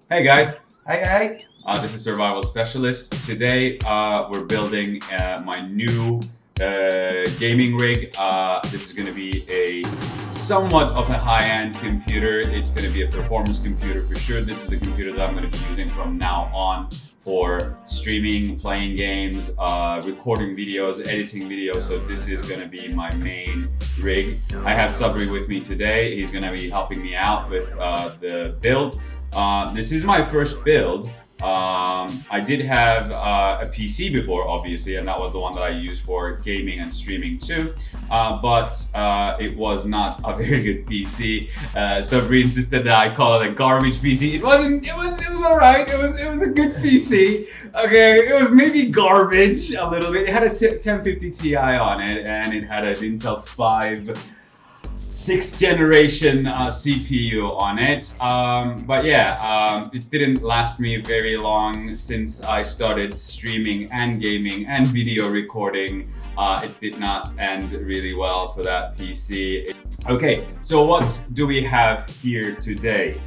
Hey guys, Hi guys. this is Survival Specialist. Today we're building my new gaming rig. This is going to be a somewhat of a high-end computer. It's going to be a performance computer for sure. This is the computer that I'm going to be using from now on for streaming, playing games, recording videos, editing videos. So this is going to be my main rig. I have Sabri with me today. He's going to be helping me out with the build. This is my first build. I did have a PC before, obviously, and that was the one that I used for gaming and streaming too. But it was not a very good PC. Sabri insisted that I call it a garbage PC. It wasn't. It was all right. It was a good PC. Okay, it was maybe garbage a little bit. It had a 1050 Ti on it, and it had an Intel 5. 6th generation CPU on it, but yeah, it didn't last me very long since I started streaming and gaming and video recording. It did not end really well for that PC. Okay, so what do we have here today?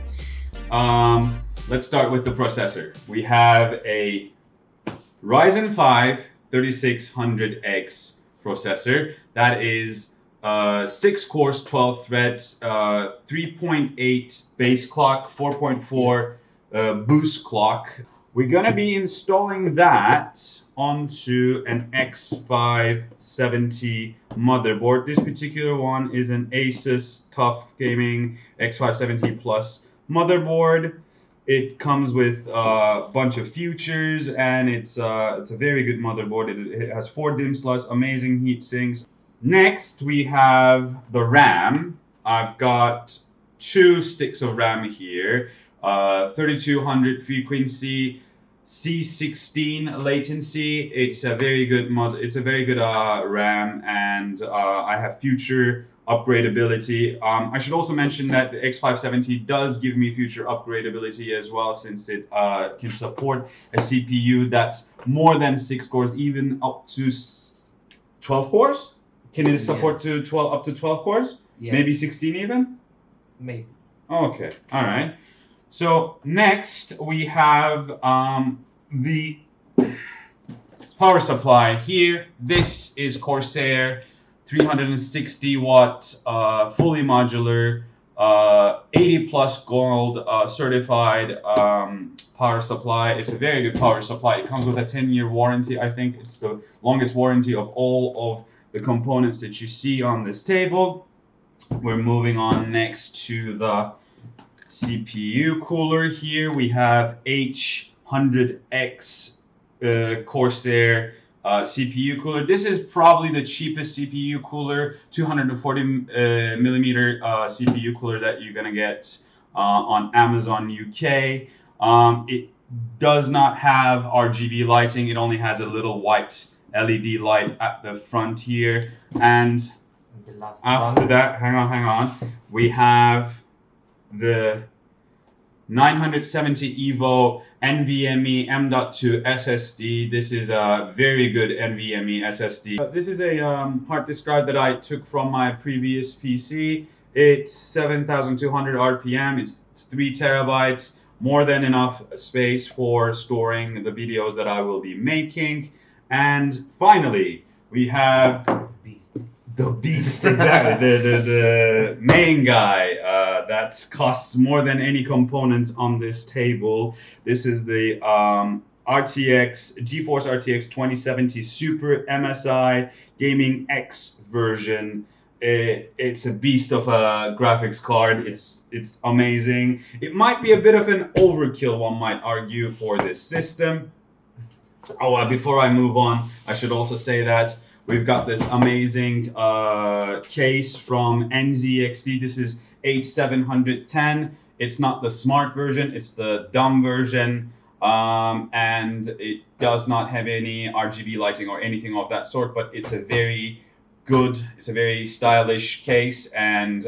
Let's start with the processor. We have a Ryzen 5 3600X processor. That is 6 cores, 12 threads, 3.8 base clock, 4.4 boost clock. We're gonna be installing that onto an X570 motherboard. This particular one is an Asus TUF Gaming X570 Plus motherboard. It comes with a bunch of features, and it's a very good motherboard. It has 4 DIMM slots, amazing heat sinks. Next, we have the RAM. I've got 2 sticks of RAM here. 3200 frequency, C16 latency. It's a very good RAM, and I have future upgradability. I should also mention that the X570 does give me future upgradability as well, since it can support a CPU that's more than 6 cores, even up to 12 cores. Can it support Yes. to 12 up to 12 cores? Yes. Maybe 16 even? Maybe. Okay, all right. So next we have the power supply here. This is Corsair 360 watt fully modular 80 plus gold certified power supply. It's a very good power supply. It comes with a 10-year warranty. I think it's the longest warranty of all of the components that you see on this table. We're moving on next to the CPU cooler. Here we have H100x Corsair CPU cooler. This is probably the cheapest CPU cooler, 240 millimeter CPU cooler that you're gonna get on Amazon UK. It does not have RGB lighting. It only has a little white LED light at the front here. And The last after one. that, hang on, we have the 970 EVO NVMe M.2 SSD. This is a very good NVMe SSD. This is a hard disk drive that I took from my previous PC. It's 7,200 RPM. It's 3 terabytes, more than enough space for storing the videos that I will be making. And finally, we have Beast. the beast, exactly, the main guy that costs more than any component on this table. This is the GeForce RTX 2070 Super MSI Gaming X version. It's a beast of a graphics card. It's amazing. It might be a bit of an overkill, one might argue, for this system. Oh, before I move on, I should also say that we've got this amazing case from NZXT. This is H710. It's not the smart version, it's the dumb version. And it does not have any RGB lighting or anything of that sort, but it's a very good, it's a very stylish case, and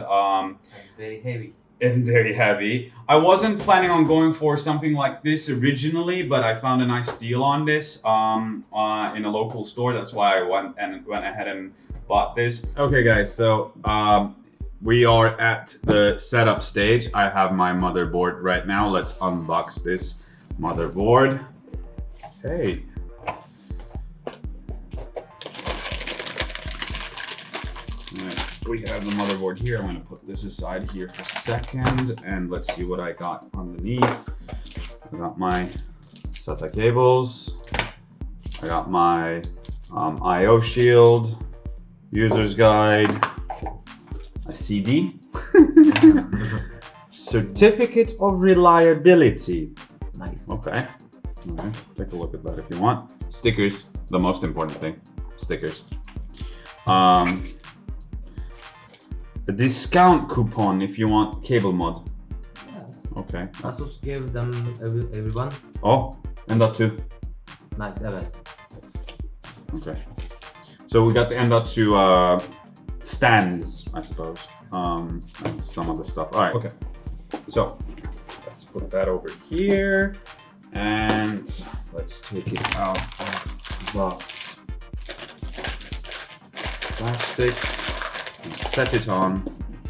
Very heavy. very heavy. I wasn't planning on going for something like this originally, but I found a nice deal on this in a local store. That's why I went ahead and bought this. Okay, guys. So we are at the setup stage. I have my motherboard right now. Let's unbox this motherboard. Okay. We have the motherboard here. I'm going to put this aside here for a second, and let's see what I got underneath. I got my SATA cables. I got my I/O shield, user's guide, a CD, certificate of reliability. Nice. Okay. Okay. Take a look at that if you want. Stickers, the most important thing. Stickers. A discount coupon if you want cable mod. Yes. Okay. Asus gave them everyone. Oh, and that too. Nice, evet. Okay. So we got the M.2 stands, I suppose. And some other stuff. All right. Okay. So let's put that over here, and let's take it out of the plastic and set it on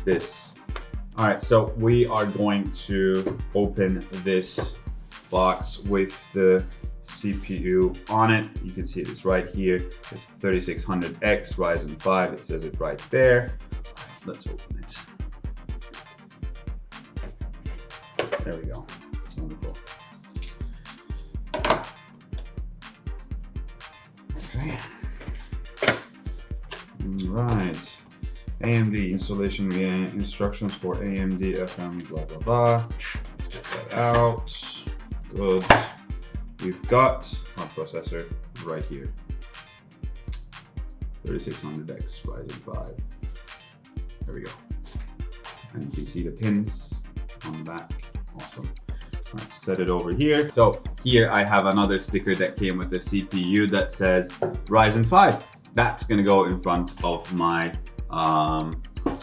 this. All right. So we are going to open this box with the CPU on it. You can see it is right here. It's 3600X Ryzen 5. It says it right there. Let's open it. There we go. Wonderful. Okay. Right. AMD installation instructions for AMD FM blah blah blah. Let's get that out. Good. We've got our processor right here. 3600X Ryzen 5. There we go. And you can see the pins on the back. Awesome. Let's set it over here. So here I have another sticker that came with the CPU that says Ryzen 5. That's gonna go in front of my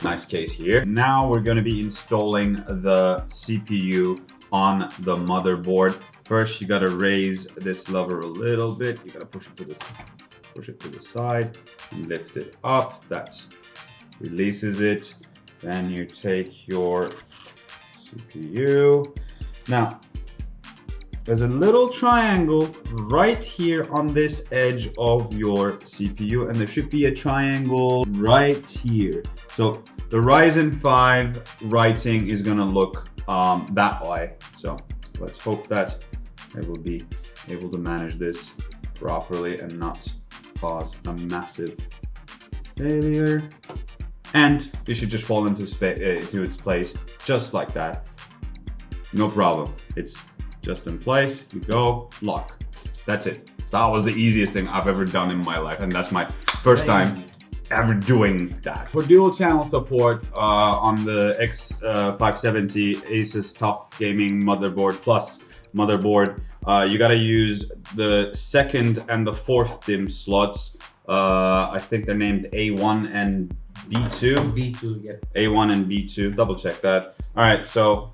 nice case here. Now we're gonna be installing the CPU on the motherboard. First, you gotta raise this lever a little bit. You gotta push it to the side and lift it up. That releases it. Then you take your CPU. Now, there's a little triangle right here on this edge of your CPU, and there should be a triangle right here. So the Ryzen 5 writing is gonna look that way. So let's hope that I will be able to manage this properly and not cause a massive failure. And it should just fall into its place just like that. No problem. It's just in place. You go, lock. That's it. That was the easiest thing I've ever done in my life, and that's my first time ever doing that. For dual channel support on the X570 Asus Tough Gaming Motherboard Plus motherboard, you gotta use the second and the fourth DIMM slots. I think they're named A1 and B2. B2, yeah. A1 and B2. Double check that. All right, so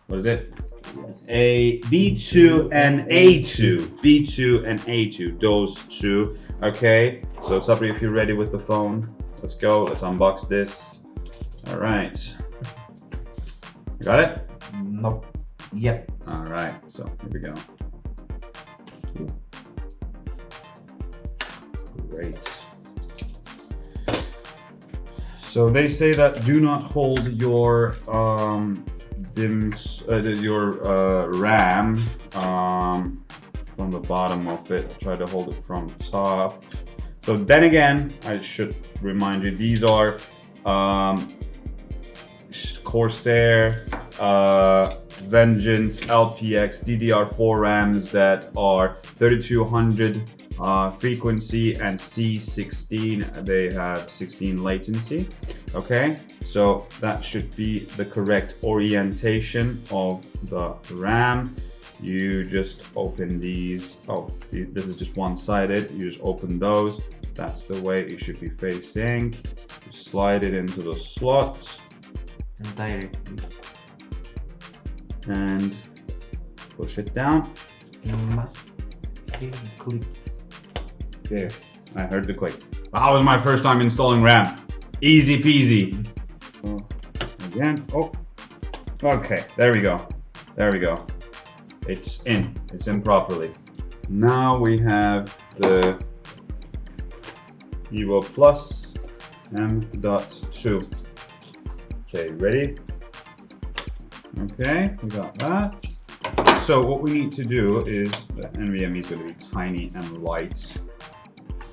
what is it? Yes. A B2 and A2. B2 and A2. Those two. Okay. So Sabri, if you're ready with the phone, let's go. Let's unbox this. All right. You got it? Nope. Yep. All right. So here we go. Great. So they say that do not hold your RAM from the bottom of it. Try to hold it from top. So then again, I should remind you, these are Corsair Vengeance LPX DDR4 RAMs that are 3200 frequency and C16. They have 16 latency. Okay, so that should be the correct orientation of the RAM. You just open these. Oh, this is just one-sided. You just open those. That's the way it should be facing. You slide it into the slot Directly. and push it down. You must click. There, I heard the click. That was my first time installing RAM. Easy peasy. Oh, again. Oh. Okay. There we go. There we go. It's in. It's in properly. Now we have the Evo Plus M.2. Okay, ready? Okay, we got that. So what we need to do is, the NVMe is going to be tiny and light.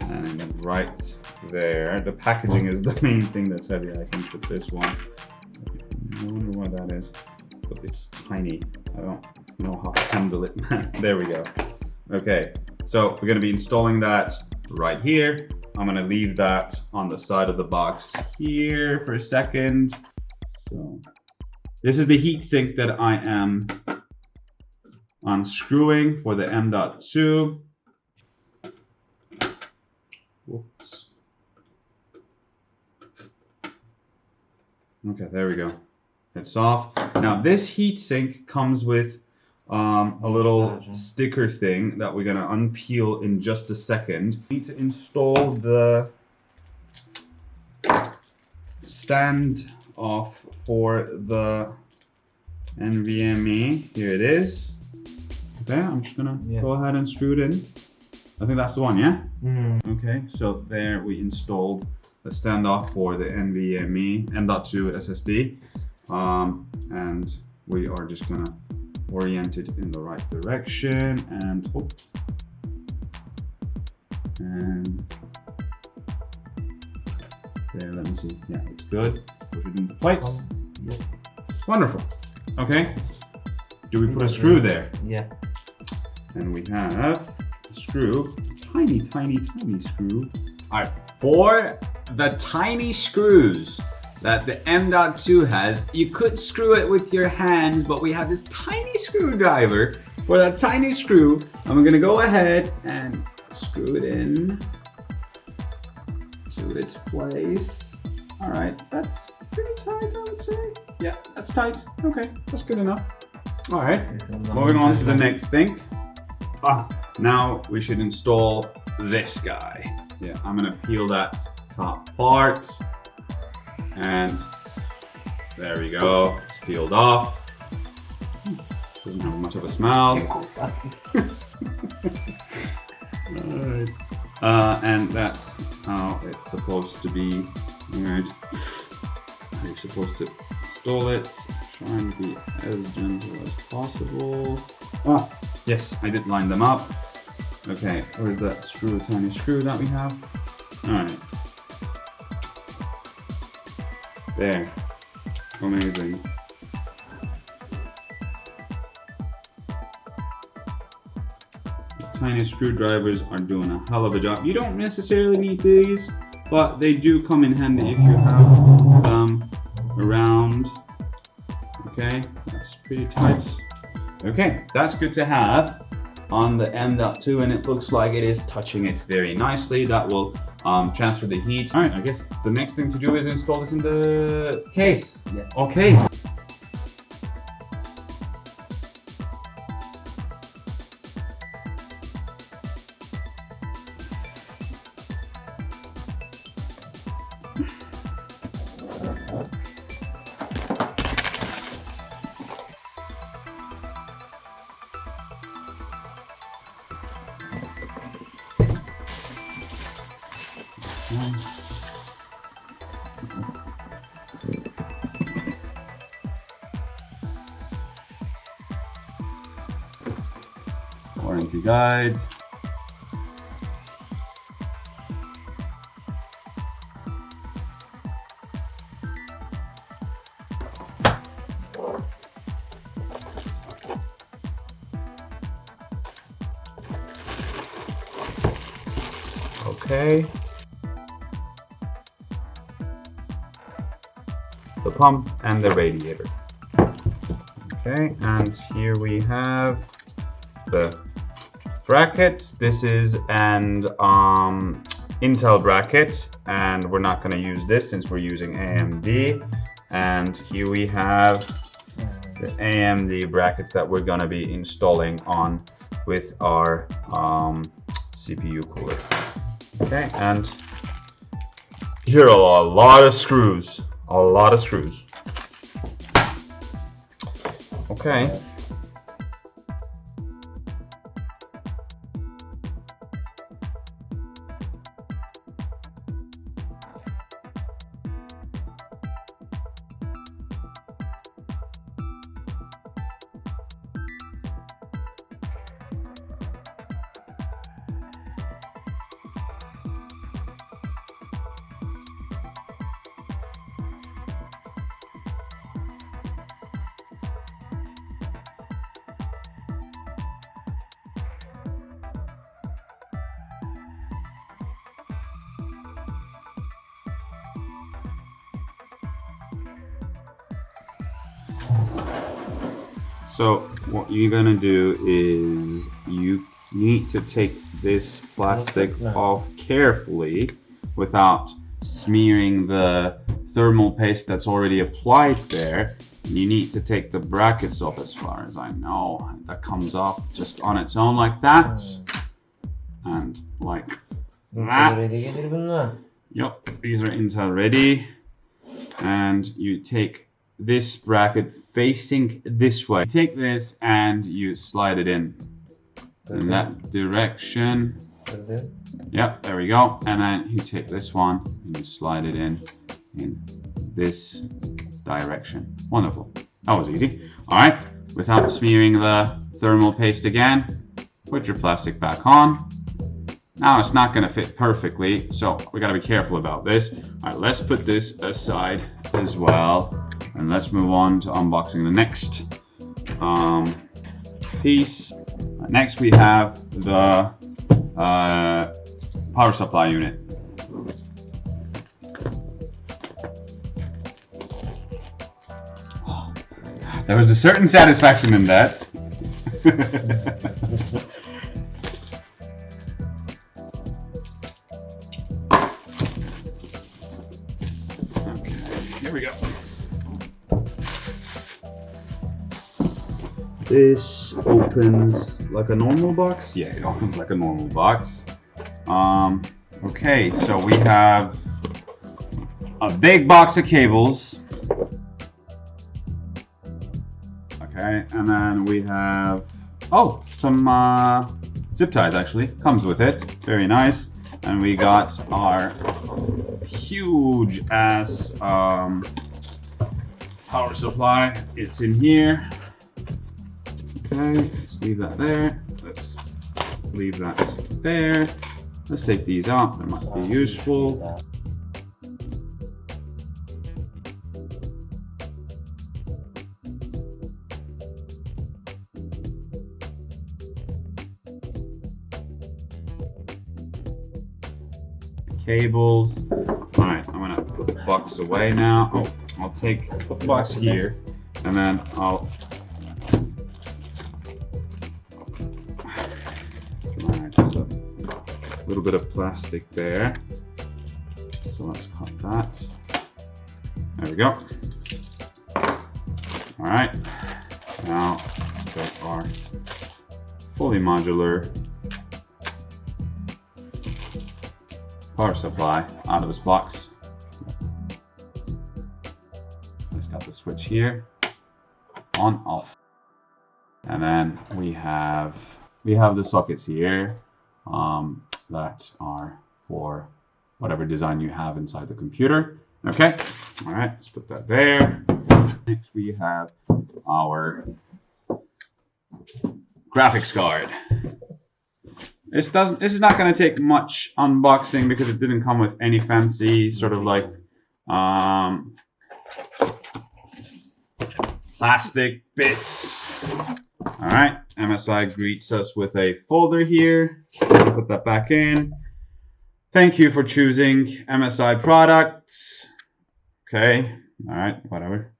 And right there. The packaging is the main thing that's heavy, I think, with this one. I wonder why that is. But it's tiny. I don't know how to handle it. There we go. Okay, so we're going to be installing that right here. I'm going to leave that on the side of the box here for a second. So this is the heatsink that I am unscrewing for the M.2. Whoops. Okay, there we go. It's off. Now this heatsink comes with a little sticker thing that we're gonna unpeel in just a second. We need to install the stand off for the NVMe. Here it is. Okay, I'm just gonna go ahead and screw it in. I think that's the one, yeah? Okay, so there we installed the standoff for the NVMe M.2 SSD. And we are just gonna orient it in the right direction and there, let me see. Yeah, it's good. Push it into place. Yes. Wonderful. Okay. Do we put a screw there? Yeah. And we have a screw, tiny screw. All right, for the tiny screws that the M.2 has, you could screw it with your hands, but we have this tiny screwdriver for that tiny screw. And we're gonna go ahead and screw it in to its place. All right, that's pretty tight, I would say. Yeah, that's tight. Okay, that's good enough. All right, moving on to the next thing. Now we should install this guy. Yeah, I'm gonna peel that top part. And there we go, it's peeled off. Doesn't have much of a smell. Alright. And that's how it's supposed to be. Alright. How you're supposed to install it. Try and be as gentle as possible. Yes, I did line them up. Okay, where's that screw, tiny screw that we have? Alright. There. Amazing. The tiny screwdrivers are doing a hell of a job. You don't necessarily need these, but they do come in handy if you have them around. Okay, that's pretty tight. Okay, that's good to have on the M.2, and it looks like it is touching it very nicely. That will transfer the heat. All right, I guess the next thing to do is install this in the case. Yes. Okay. Warranty guide. Okay. The pump and the radiator. Okay, and here we have the brackets. This is an Intel bracket, and we're not going to use this since we're using AMD. And here we have the AMD brackets that we're going to be installing on with our CPU cooler. Okay, and Here are a lot of screws. A lot of screws. Okay. So what you're gonna do is you need to take this plastic off carefully without smearing the thermal paste that's already applied there. You need to take the brackets off, as far as I know. That comes off just on its own like that. And like that. Yep, these are Intel ready. And you take this bracket facing this way. You take this and you slide it in that direction. Yep, there we go. And then you take this one and you slide it in this direction. Wonderful. That was easy. All right, without smearing the thermal paste again, put your plastic back on. Now it's not going to fit perfectly, so we got to be careful about this. All right, let's put this aside as well. And let's move on to unboxing the next piece. Next we have the power supply unit. There was a certain satisfaction in that. Okay, here we go. This opens like a normal box. Yeah, it opens like a normal box. Okay, so we have a big box of cables. Okay, and then we have, oh, some zip ties actually. Comes with it. Very nice. And we got our huge ass power supply. It's in here. Okay, let's leave that there. Let's leave that there. Let's take these out. They might be useful. Cables. All right, I'm gonna put the box away now. Oh, I'll put the box here, and then I'll there's a little bit of plastic there. So let's cut that. There we go. All right. Now let's take our fully modular power supply out of this box. Let's got the switch here, on, off, and then we have the sockets here that are for whatever design you have inside the computer. Okay, all right, let's put that there. Next we have our graphics card. This is not going to take much unboxing because it didn't come with any fancy sort of like plastic bits. All right, MSI greets us with a folder here. Put that back in. Thank you for choosing MSI products. Okay, all right, whatever.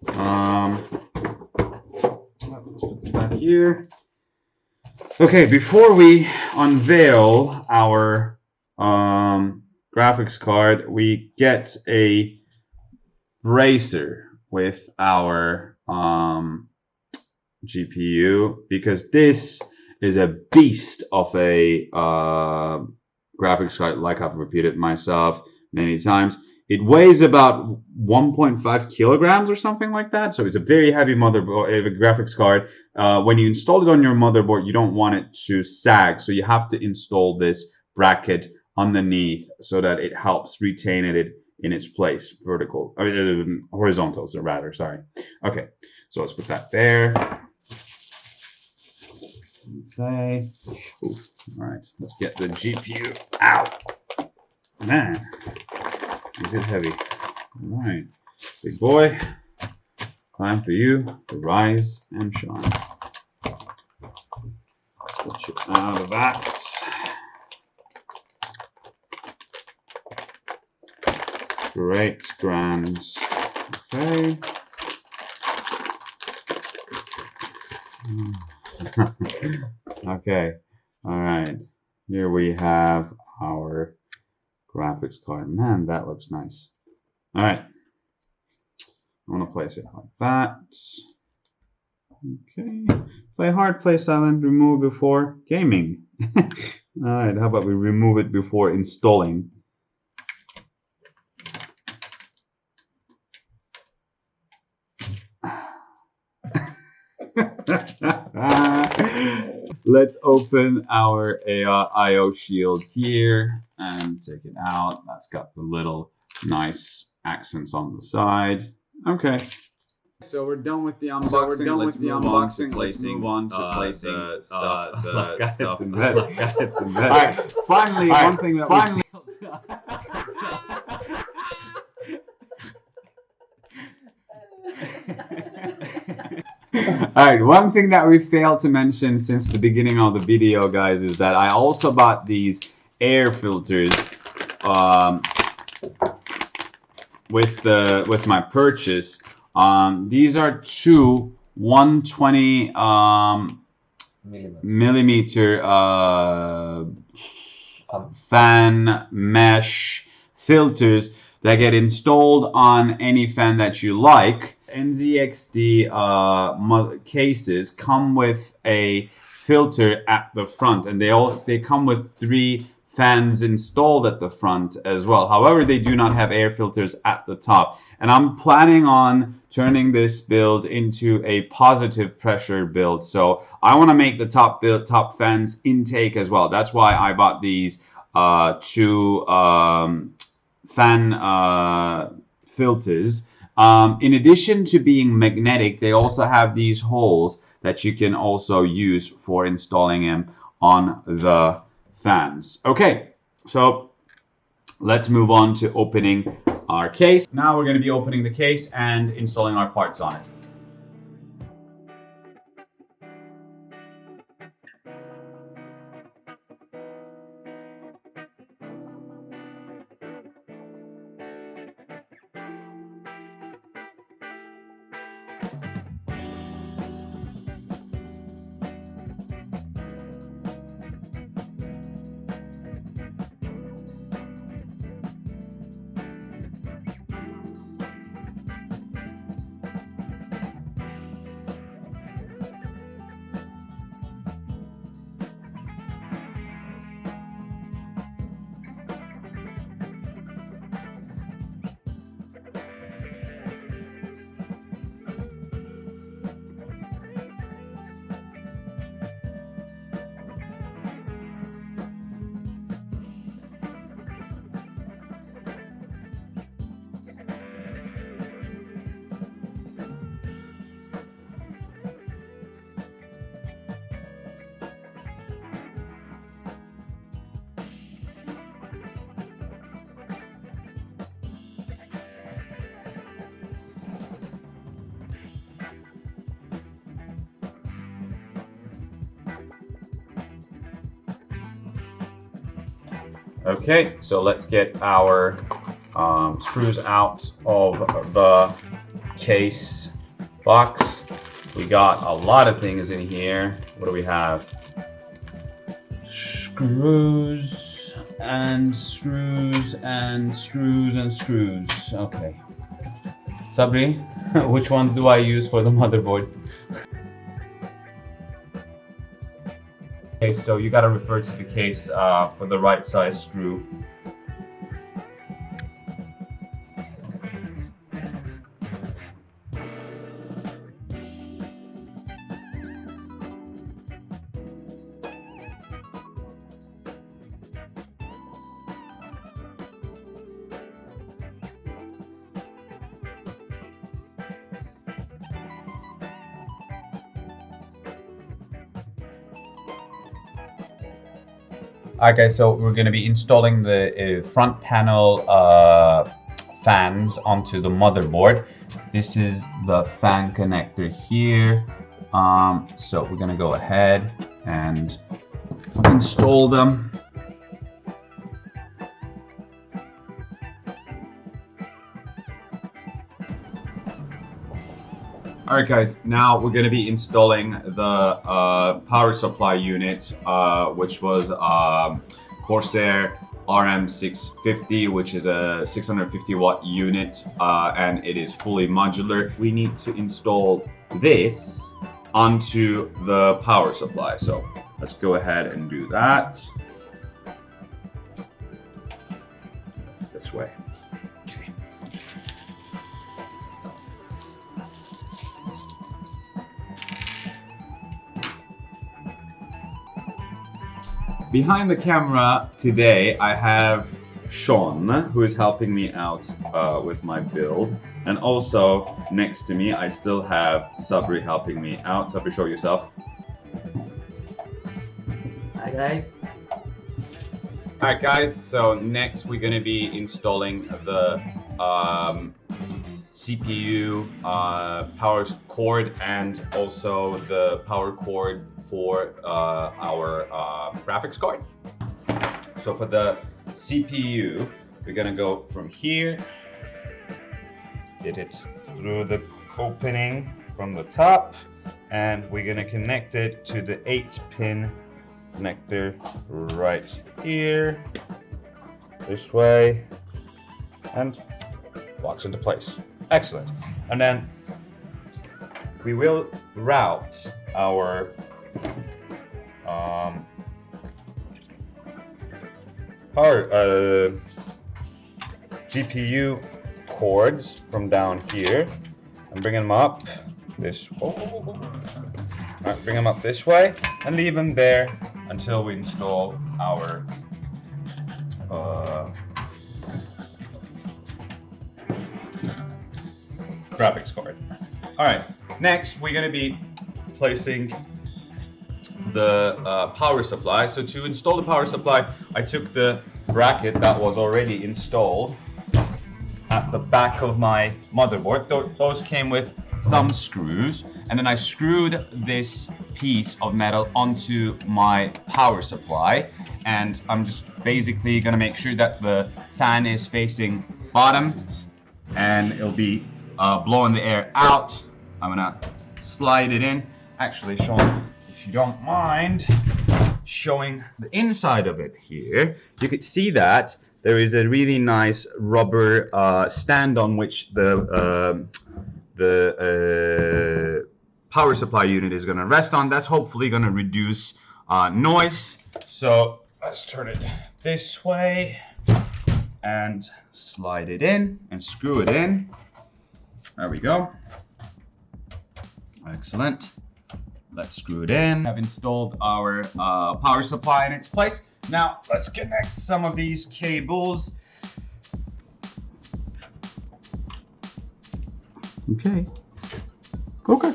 Let's put this back here. Okay, before we unveil our graphics card, we get a bracer with our GPU, because this is a beast of a graphics card, like I've repeated myself. many times. It weighs about 1.5 kilograms or something like that. So it's a very heavy motherboard, a graphics card. When you install it on your motherboard, you don't want it to sag. So you have to install this bracket underneath so that it helps retain it in its place, horizontal, so rather, sorry. Okay, so let's put that there. Okay. Ooh. All right, let's get the GPU out. Man, is it heavy? All right, big boy. Time for you to rise and shine. Put you out of that. Great, grand. Okay. Okay. All right. Here we have our graphics card. Man, that looks nice. All right. I want to place it like that. Okay. Play hard, play silent, remove before gaming. All right. How about we remove it before installing? Let's open our IO shield here and take it out. That's got the little nice accents on the side. Okay. So we're done with the unboxing. Let's move on to placing the stuff. All right. Finally, one thing that finally. Alright, one thing that we failed to mention since the beginning of the video, guys, is that I also bought these air filters with my purchase. These are two 120 millimeter fan mesh filters that get installed on any fan that you like. NZXT cases come with a filter at the front, and they come with 3 fans installed at the front as well. However, they do not have air filters at the top. And I'm planning on turning this build into a positive pressure build. So I want to make the top fans intake as well. That's why I bought these 2 fan filters. In addition to being magnetic, they also have these holes that you can also use for installing them on the fans. Okay, so let's move on to opening our case. Now we're going to be opening the case and installing our parts on it. Okay, so let's get our screws out of the case box. We got a lot of things in here. What do we have? Screws and screws and screws and screws. Okay. Sabri, which ones do I use for the motherboard? Okay, so you gotta refer to the case for the right size screw. Okay, so we're going to be installing the front panel fans onto the motherboard. This is the fan connector here. So we're going to go ahead and install them. Alright guys, now we're going to be installing the power supply unit, which was Corsair RM650, which is a 650 watt unit, and it is fully modular. We need to install this onto the power supply, so let's go ahead and do that. This way. Okay. Behind the camera today, I have Sean, who is helping me out with my build. And also, next to me, I still have Sabri helping me out. Sabri, show yourself. Hi guys. Alright guys, so next we're going to be installing the CPU power cord and also the power cord for our graphics card. So for the CPU, we're gonna go from here, get it through the opening from the top, and we're gonna connect it to the 8-pin connector right here, this way, and locks into place. Excellent. And then we will route our GPU cords from down here and bring them up this bring them up this way and leave them there until we install our graphics card. Alright, next we're going to be placing the power supply. So to install the power supply, I took the bracket that was already installed at the back of my motherboard. Those came with thumb screws, and then I screwed this piece of metal onto my power supply, and I'm just basically gonna make sure that the fan is facing bottom and it'll be blowing the air out. I'm gonna slide it in. Actually, Sean, if you don't mind showing the inside of it here, you could see that there is a really nice rubber stand on which the power supply unit is going to rest on. That's hopefully going to reduce noise. So let's turn it this way and slide it in and screw it in. There we go. Excellent. Let's screw it in. I've installed our power supply in its place. Now let's connect some of these cables. Okay. Okay.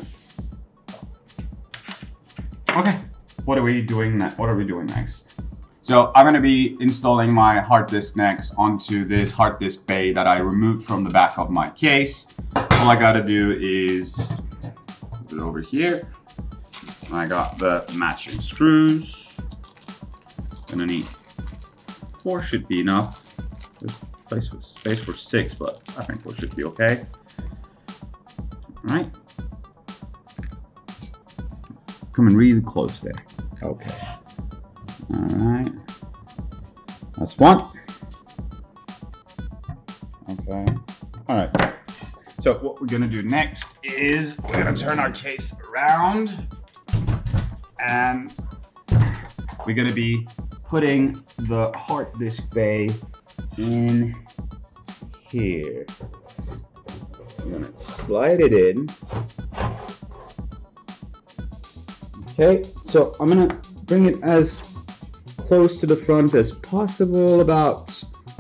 What are we doing next? So I'm going to be installing my hard disk next onto this hard disk bay that I removed from the back of my case. All I got to do is put it over here. I got the matching screws. Gonna need 4 should be enough. There's space for 6, but I think 4 should be okay. All right. Coming really close there. Okay. All right. That's one. Okay. All right. So what we're gonna do next is we're gonna turn our case around, and we're gonna be putting the hard disk bay in here. I'm gonna slide it in. Okay, so I'm gonna bring it as close to the front as possible,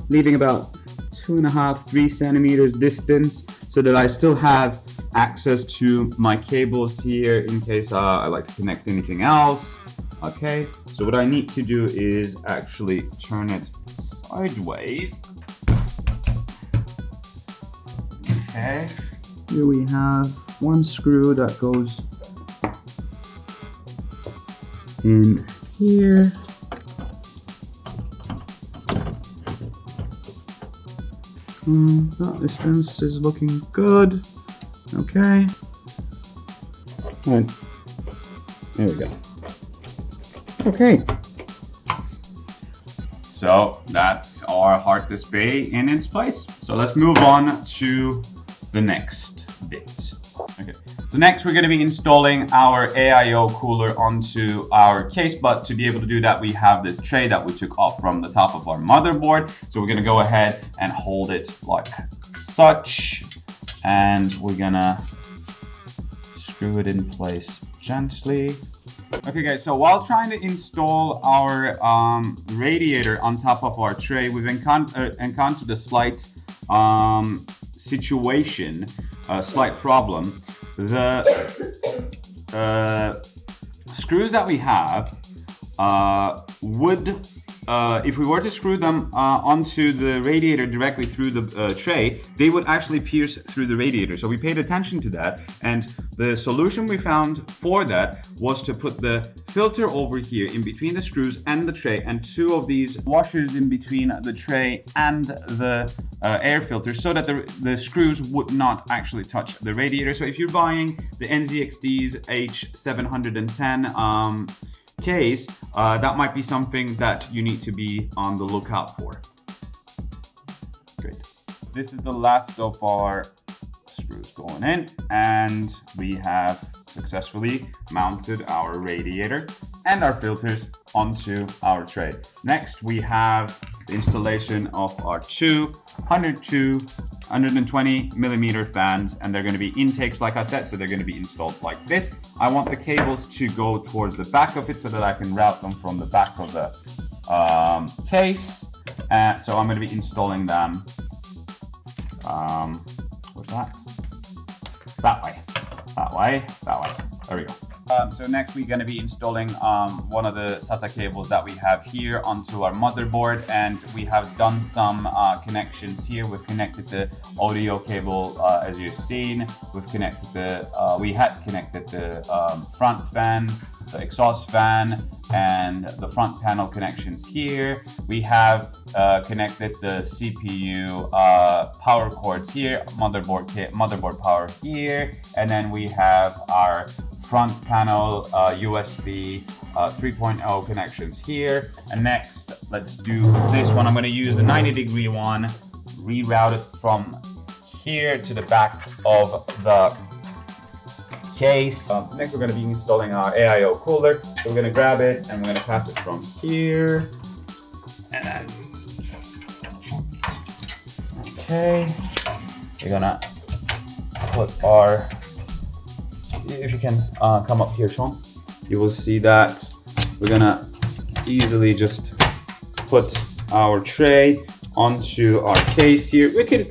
leaving about 2.5–3 centimeters distance, so that I still have access to my cables here in case I like to connect anything else. Okay, so what I need to do is actually turn it sideways. Okay, here we have one screw that goes in here. That distance is looking good. Okay. Right. There we go. Okay. So that's our hard disk bay in its place. So let's move on to the next bit. Okay. So next we're going to be installing our AIO cooler onto our case, but to be able to do that we have this tray that we took off from the top of our motherboard. So we're going to go ahead and hold it like such, and we're gonna screw it in place gently. Okay guys, so while trying to install our radiator on top of our tray, we've encountered a slight situation, a slight problem. The screws that we have would, if we were to screw them onto the radiator directly through the tray, they would actually pierce through the radiator. So we paid attention to that, and the solution we found for that was to put the filter over here in between the screws and the tray, and two of these washers in between the tray and the air filter, so that the screws would not actually touch the radiator. So if you're buying the NZXT's H100x case, that might be something that you need to be on the lookout for. Great. This is the last of our screws going in, and we have successfully mounted our radiator and our filters onto our tray. Next, we have the installation of our two 120mm fans, and they're going to be intakes, like I said, so they're going to be installed like this. I want the cables to go towards the back of it so that I can route them from the back of the case. So I'm going to be installing them. What's that? That way. That way. That way. There we go. So next we're going to be installing one of the SATA cables that we have here onto our motherboard, and we have done some connections here. We've connected the audio cable as you've seen. We've connected we had connected the front fans, the exhaust fan, and the front panel connections here. We have connected the CPU power cords here, motherboard power here, and then we have our front panel USB 3.0 connections here. And next, let's do this one. I'm going to use the 90-degree one, reroute it from here to the back of the case. Next, we're going to be installing our AIO cooler. So we're going to grab it and we're going to pass it from here. And then, okay, we're going to put our, if you can come up here, Sean, you will see that we're gonna easily just put our tray onto our case here. We could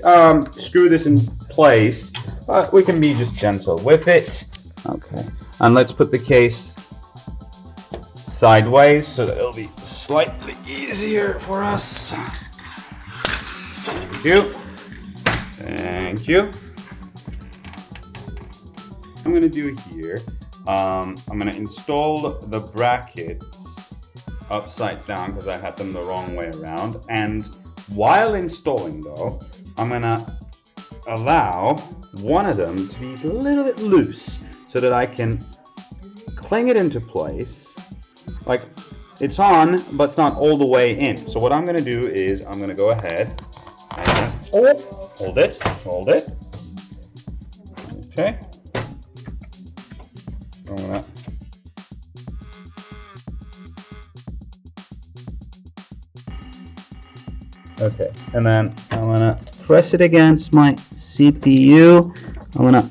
screw this in place, but we can be just gentle with it. Okay, and let's put the case sideways so that it'll be slightly easier for us. Thank you. Thank you. I'm going to do here, I'm going to install the brackets upside down because I had them the wrong way around. And while installing though, I'm going to allow one of them to be a little bit loose so that I can cling it into place. Like, it's on, but it's not all the way in. So what I'm going to do is I'm going to go ahead and hold it. Okay. Okay, and then I'm gonna press it against my CPU. I'm gonna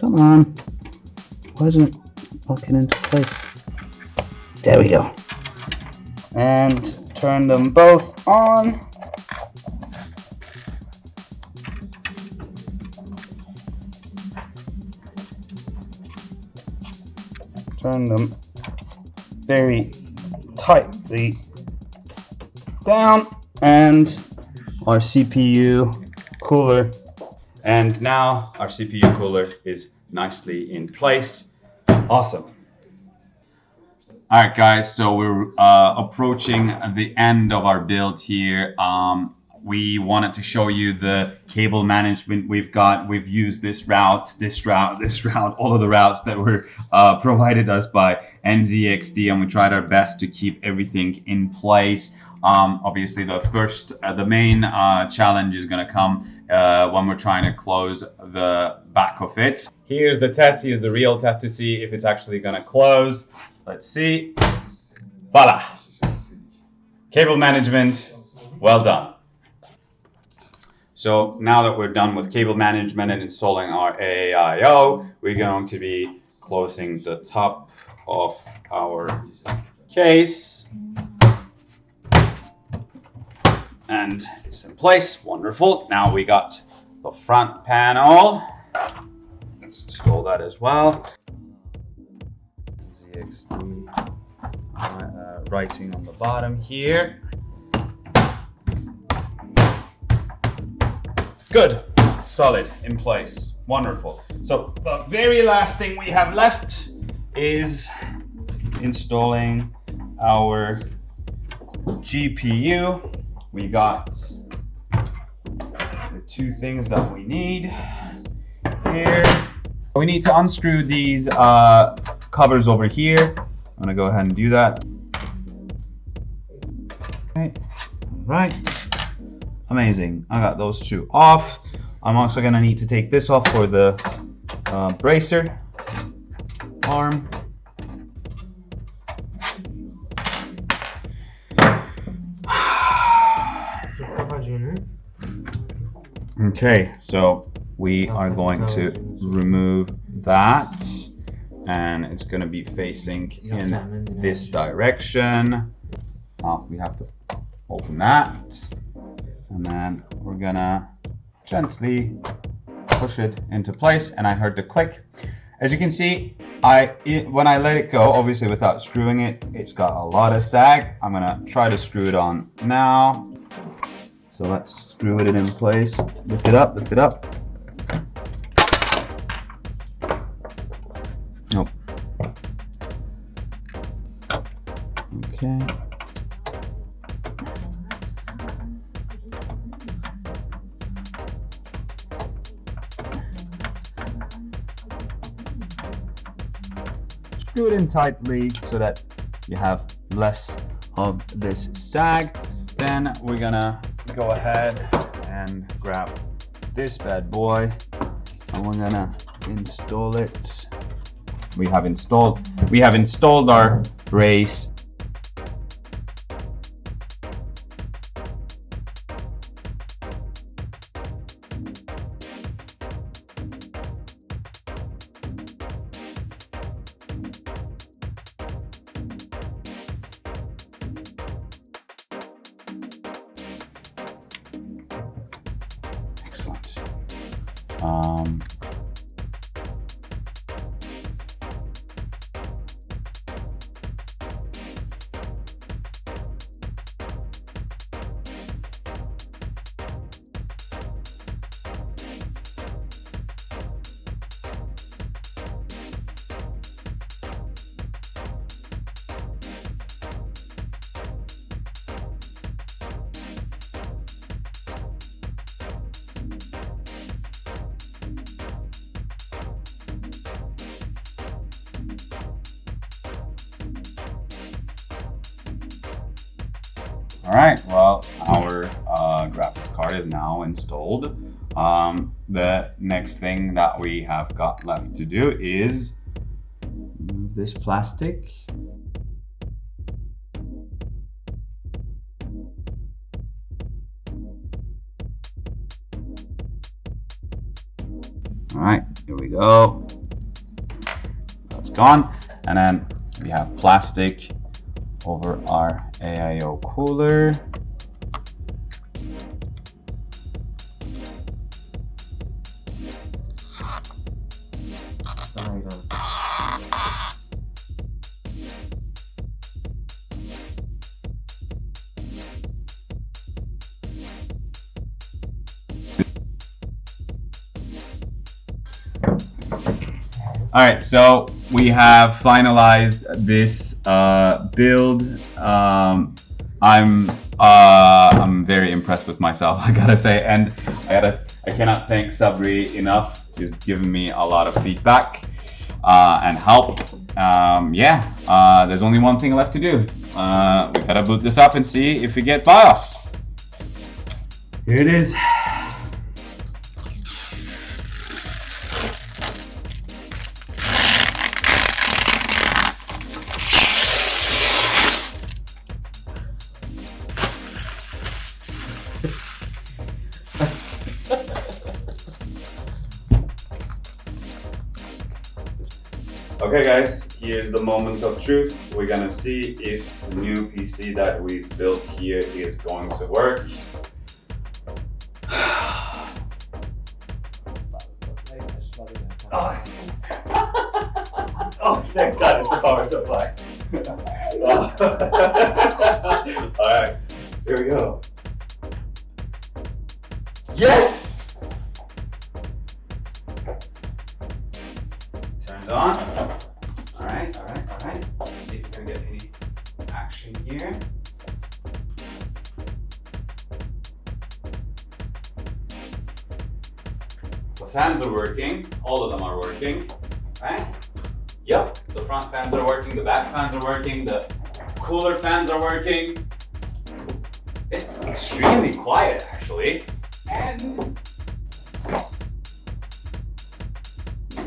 come on, why isn't it locking into place? There we go. and turn them both on. Turn them very tightly down, and our CPU cooler. And now our CPU cooler is nicely in place. Awesome. All right, guys, so we're approaching the end of our build here. We wanted to show you the cable management we've got. We've used this route, all of the routes that were provided us by NZXT, and we tried our best to keep everything in place. Obviously, the main challenge is going to come when we're trying to close the back of it. Here's the test. Here's the real test to see if it's actually going to close. Let's see. Voila. Cable management, well done. So now that we're done with cable management and installing our AIO, we're going to be closing the top of our case. And it's in place. Wonderful. Now we got the front panel. Let's install that as well. ZXT writing on the bottom here. Good. Solid. In place. Wonderful. So the very last thing we have left is installing our GPU. We got the two things that we need here. We need to unscrew these covers over here. I'm gonna go ahead and do that. Okay. All right. Amazing. I got those two off. I'm also gonna need to take this off for the bracer arm. Okay, so we are going to remove that, and it's going to be facing in this direction. We have to open that, and then we're gonna gently push it into place, and I heard the click. As you can see, when I let it go, obviously without screwing it, it's got a lot of sag. I'm gonna try to screw it on now. So let's screw it in place. Lift it up, lift it up. Nope. Okay. Screw it in tightly so that you have less of this sag. Then we're gonna go ahead and grab this bad boy, and we're gonna install it. We have installed our brace. Excellent. All right, well, our graphics card is now installed. The next thing that we have got left to do is remove this plastic. All right, here we go. That's gone. And then we have plastic over our AIO cooler. All right, so we have finalized this build. I'm very impressed with myself, I gotta say, and I cannot thank Sabri enough. He's given me a lot of feedback and help. There's only one thing left to do. We gotta boot this up and see if we get BIOS. Here it is. Okay guys, here's the moment of truth. We're gonna see if the new PC that we've built here is going to work. Oh, thank God, it's the power supply. Alright, here we go. Yes! Turns on. Alright. Let's see if we can get any action here. The fans are working. All of them are working. Right? Yep, the front fans are working, the back fans are working, the cooler fans are working. It's extremely quiet actually. And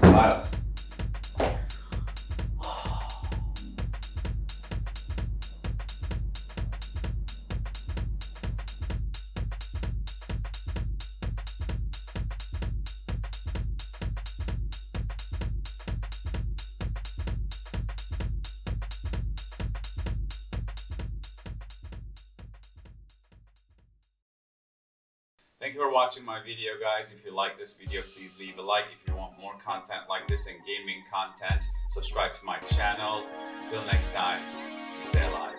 BIOS. Thank you for watching my video, guys. If you like this video, please leave a like. If you want more content like this and gaming content, subscribe to my channel. Until next time, stay alive.